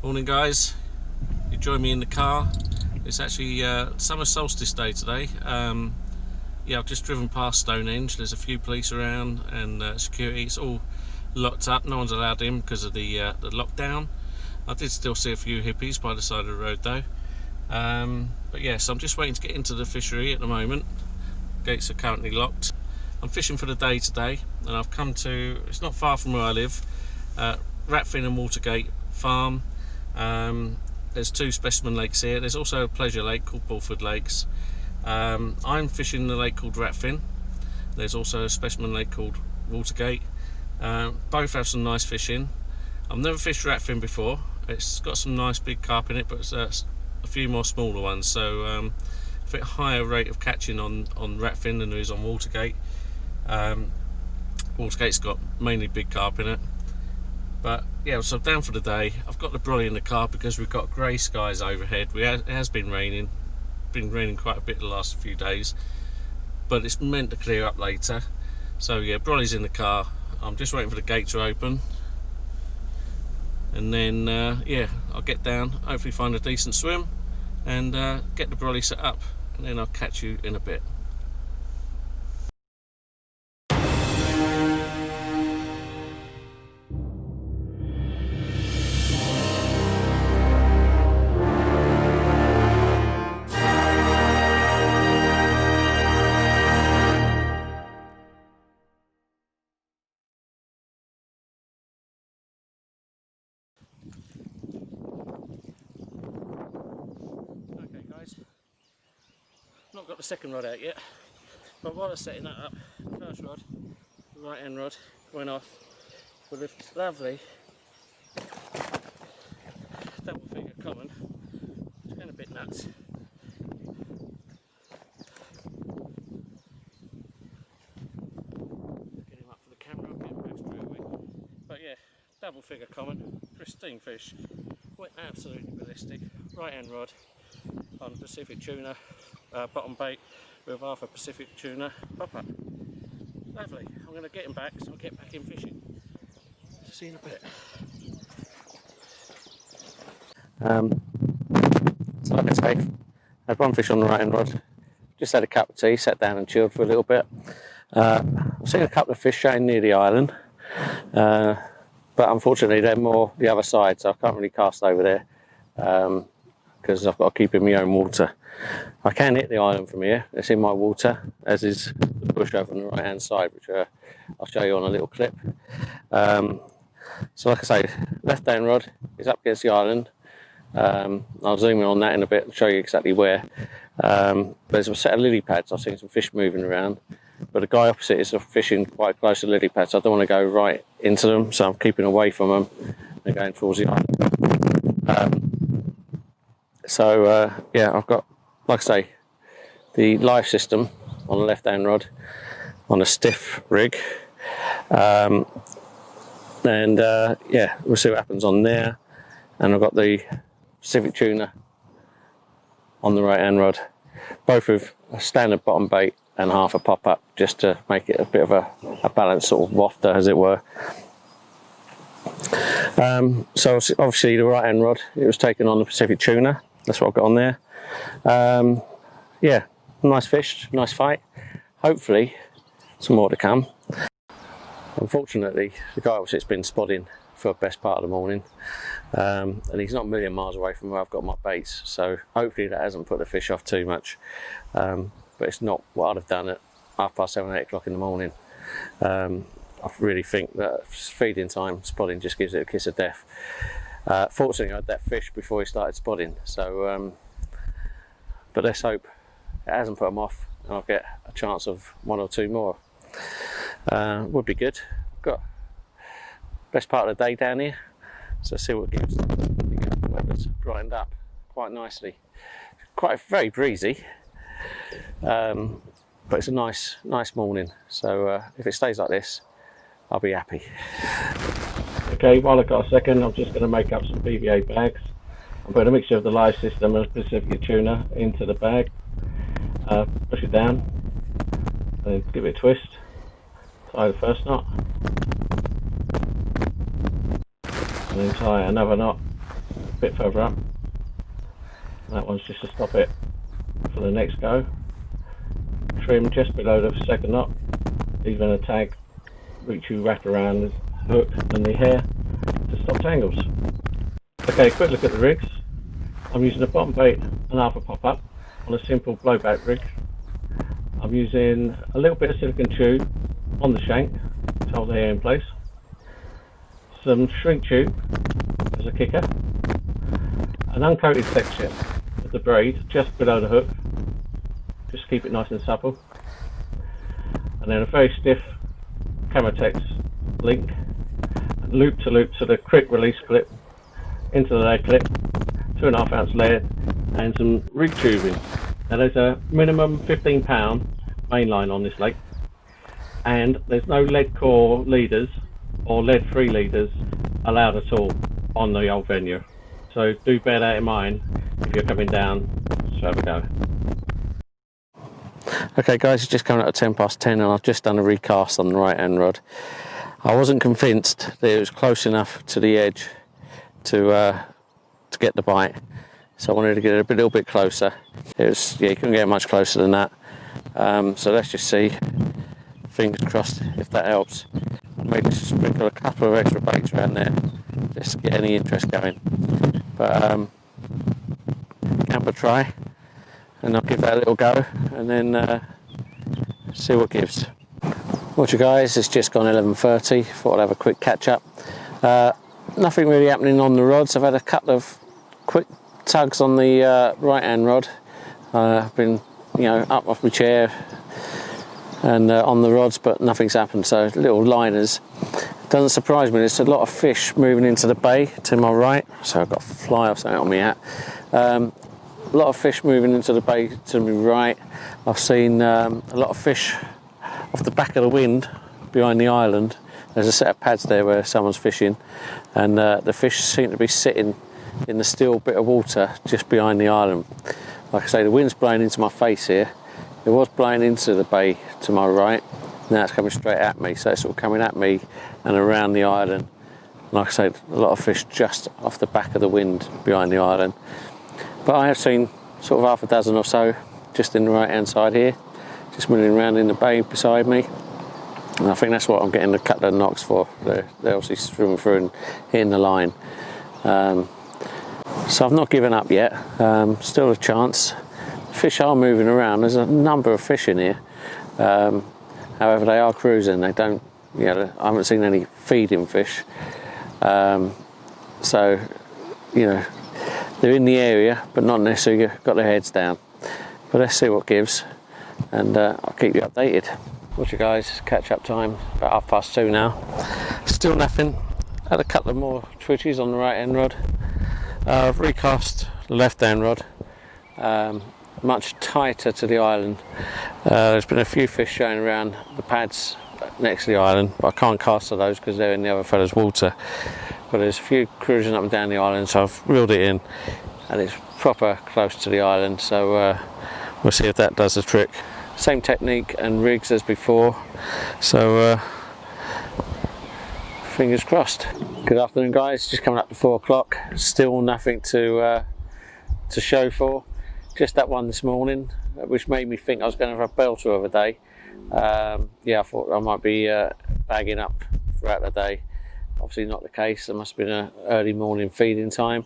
Morning guys, you join me in the car. It's actually summer solstice day today. Yeah, I've just driven past Stonehenge. There's a few police around and security. It's all locked up, no one's allowed in because of the lockdown. I did still see a few hippies by the side of the road though. But yeah, so I'm just waiting to get into the fishery at the moment. Gates are currently locked. I'm fishing for the day today and I've come to, it's not far from where I live, Ratfyn and Watergate farm. There's two specimen lakes here. There's also a pleasure lake called Bulford Lakes. I'm fishing the lake called Ratfyn. There's also a specimen lake called Watergate. Both have some nice fishing. I've never fished Ratfyn before. It's got some nice big carp in it, but a few more smaller ones, so a bit higher rate of catching on Ratfyn than there is on Watergate. Watergate's got mainly big carp in it. But yeah, so I'm down for the day. I've got the brolly in the car because we've got grey skies overhead. It has been raining. Been raining quite a bit the last few days, but it's meant to clear up later. So yeah, brolly's in the car. I'm just waiting for the gate to open, and then yeah, I'll get down, hopefully find a decent swim, and get the brolly set up, and then I'll catch you in a bit. Okay guys, not got the second rod out yet, but while I'm setting that up, the first rod, the right hand rod, went off with this lovely double finger common. It's going a bit nuts. Get him up for the camera, I'll get him back straight away. But yeah, double figure common, pristine fish, went absolutely ballistic. Right hand rod on Pacific tuna, bottom bait with half a Pacific tuna popper. Lovely. I'm going to get him back, so I'll get back in fishing. See you in a bit. So like I say, I had one fish on the right hand rod, just had a cup of tea, sat down and chilled for a little bit. I've seen a couple of fish showing near the island, but unfortunately they're more the other side, so I can't really cast over there because I've got to keep in my own water. I can hit the island from here, it's in my water, as is the bush over on the right hand side, which I'll show you on a little clip. So like I say, left hand rod is up against the island. I'll zoom in on that in a bit and show you exactly where. There's a set of lily pads. I've seen some fish moving around, but the guy opposite is fishing quite close to the lily pads, so I don't want to go right into them, so I'm keeping away from them and going towards the island. Yeah, I've got, like I say, the live system on the left hand rod on a stiff rig, yeah, we'll see what happens on there. And I've got the Pacific tuna on the right hand rod, both with a standard bottom bait and half a pop up, just to make it a bit of a balanced sort of wafter, as it were. So obviously the right hand rod, it was taken on the Pacific tuna. That's what I've got on there. Yeah, nice fish, nice fight. Hopefully some more to come. Unfortunately, the guy opposite's been spodding for the best part of the morning, and he's not a million miles away from where I've got my baits, so hopefully that hasn't put the fish off too much, but it's not what I'd have done at 7:30, 8 o'clock in the morning. I really think that feeding time, spodding just gives it a kiss of death. Fortunately I had that fish before he started spodding, so but let's hope it hasn't put him off and I'll get a chance of one or two more. Would be good. Got best part of the day down here, so let's see what it gives. The weather's brightened up quite nicely. Quite very breezy, but it's a nice morning. So if it stays like this, I'll be happy. Okay, while I've got a second, I'm just going to make up some BVA bags. I'm putting a mixture of the live system and Pacific tuna into the bag. Push it down, and give it a twist. Tie the first knot, and then tie another knot a bit further up. That one's just to stop it for the next go. Trim just below the second knot, leaving a tag which you wrap around the hook and the hair to stop tangles. Okay, quick look at the rigs. I'm using a bottom bait and half a pop-up on a simple blowback rig. I'm using a little bit of silicone tube on the shank to hold the hair in place, some shrink tube as a kicker, an uncoated section of the braid just below the hook, just to keep it nice and supple, and then a very stiff Camotex link, loop to loop to the quick release clip into the lead clip, 2.5 ounce lead, and some rig tubing. Now there's a minimum 15 pound main line on this lake, and there's no lead core leaders or lead free leaders allowed at all on the old venue, so do bear that in mind if you're coming down to have a go. Okay guys, it's just coming up at 10:10 and I've just done a recast on the right hand rod. I wasn't convinced that it was close enough to the edge to get the bite, so I wanted to get it a little bit closer. It was, yeah, you couldn't get much closer than that. So let's just see, fingers crossed if that helps. Maybe sprinkle a couple of extra baits around there just to get any interest going. But camp a try, and I'll give that a little go and then see what gives. Watch guys, it's just gone 11:30. Thought I'd have a quick catch up. Nothing really happening on the rods. I've had a couple of quick tugs on the right hand rod. I've been, up off my chair and on the rods, but nothing's happened. So little liners. Doesn't surprise me. There's a lot of fish moving into the bay to my right. So I've got a fly or something on me hat. A lot of fish moving into the bay to my right. I've seen a lot of fish off the back of the wind behind the island. There's a set of pads there where someone's fishing, and the fish seem to be sitting in the still bit of water just behind the island. Like I say, the wind's blowing into my face here. It was blowing into the bay to my right. Now it's coming straight at me, so it's sort of coming at me and around the island. Like I said, a lot of fish just off the back of the wind behind the island. But I have seen sort of half a dozen or so just in the right hand side here, just milling around in the bay beside me. And I think that's what I'm getting a couple of knocks for. They're obviously swimming through and hitting the line. So I've not given up yet. Still a chance. Fish are moving around. There's a number of fish in here. However, they are cruising. They don't, I haven't seen any feeding fish. So, they're in the area, but not necessarily got their heads down. But let's see what gives, and I'll keep you updated. Watch you guys, catch up time, about 2:30 now. Still nothing. Had a couple of more twitches on the right hand rod. I've recast the left hand rod, much tighter to the island. There's been a few fish showing around the pads next to the island, but I can't cast to those because they're in the other fella's water. But there's a few cruising up and down the island, so I've reeled it in, and it's proper close to the island, so we'll see if that does the trick. Same technique and rigs as before, so fingers crossed. Good afternoon guys, just coming up to 4 o'clock, still nothing to show for. Just that one this morning, which made me think I was going to have a belter of a day. I thought I might be bagging up throughout the day. Obviously not the case. There must have been an early morning feeding time.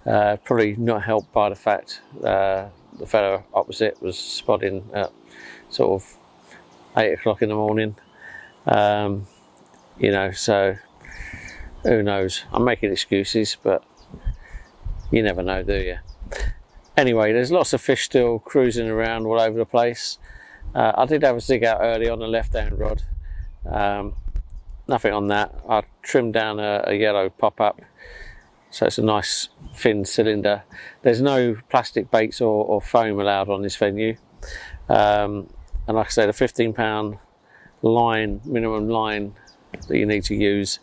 Probably not helped by the fact the fellow opposite was spotting at sort of 8 o'clock in the morning. So who knows? I'm making excuses, but you never know, do you? Anyway, there's lots of fish still cruising around all over the place. I did have a zig out early on the left hand rod. Nothing on that. I trimmed down a yellow pop-up, so it's a nice thin cylinder. There's no plastic baits or foam allowed on this venue. And like I said, a 15 pound line, minimum line that you need to use,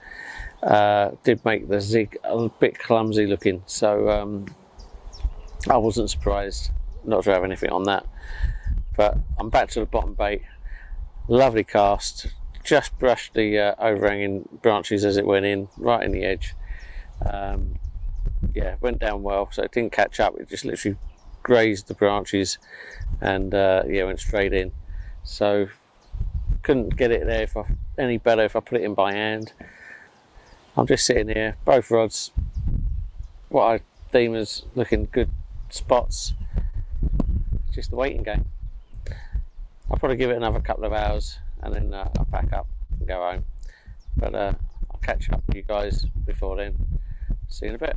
did make the zig a bit clumsy looking, so I wasn't surprised not to have anything on that. But I'm back to the bottom bait. Lovely cast, just brushed the overhanging branches as it went in, right in the edge. yeah, went down well, so it didn't catch up. It just literally grazed the branches and yeah, went straight in. So couldn't get it there any better if I put it in by hand. I'm just sitting here, both rods, what I deem as looking good spots. Just the waiting game. I'll probably give it another couple of hours and then I'll pack up and go home. But I'll catch up with you guys before then. See you in a bit.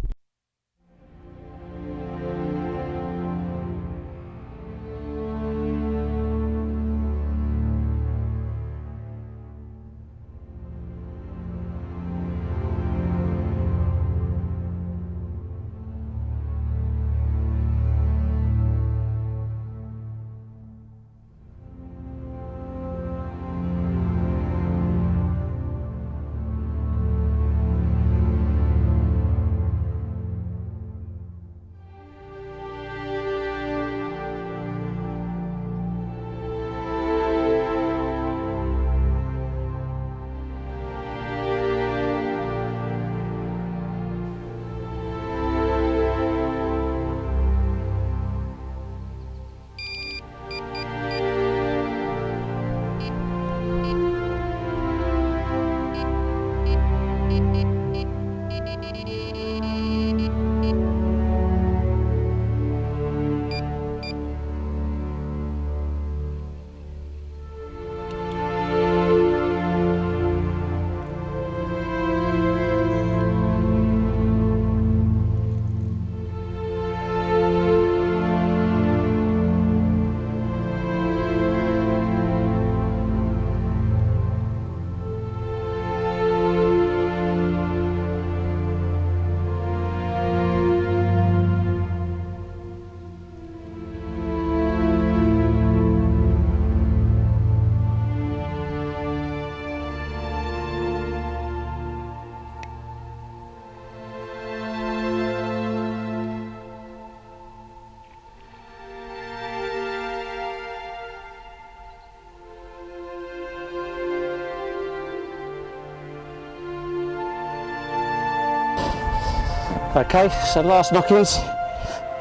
Okay, so the last knockings,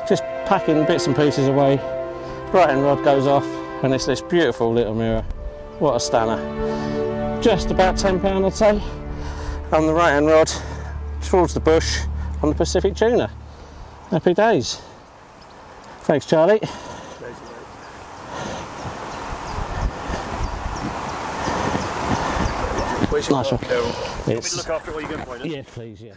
just packing bits and pieces away. Right hand rod goes off and it's this beautiful little mirror. What a stunner. Just about £10 I'd say. On the right hand rod towards the bush on the Pacific tuna. Happy days. Thanks Charlie. Where's your Nice one. Carol? Want me It's, to look after it while you're going for it? yeah, please, yeah.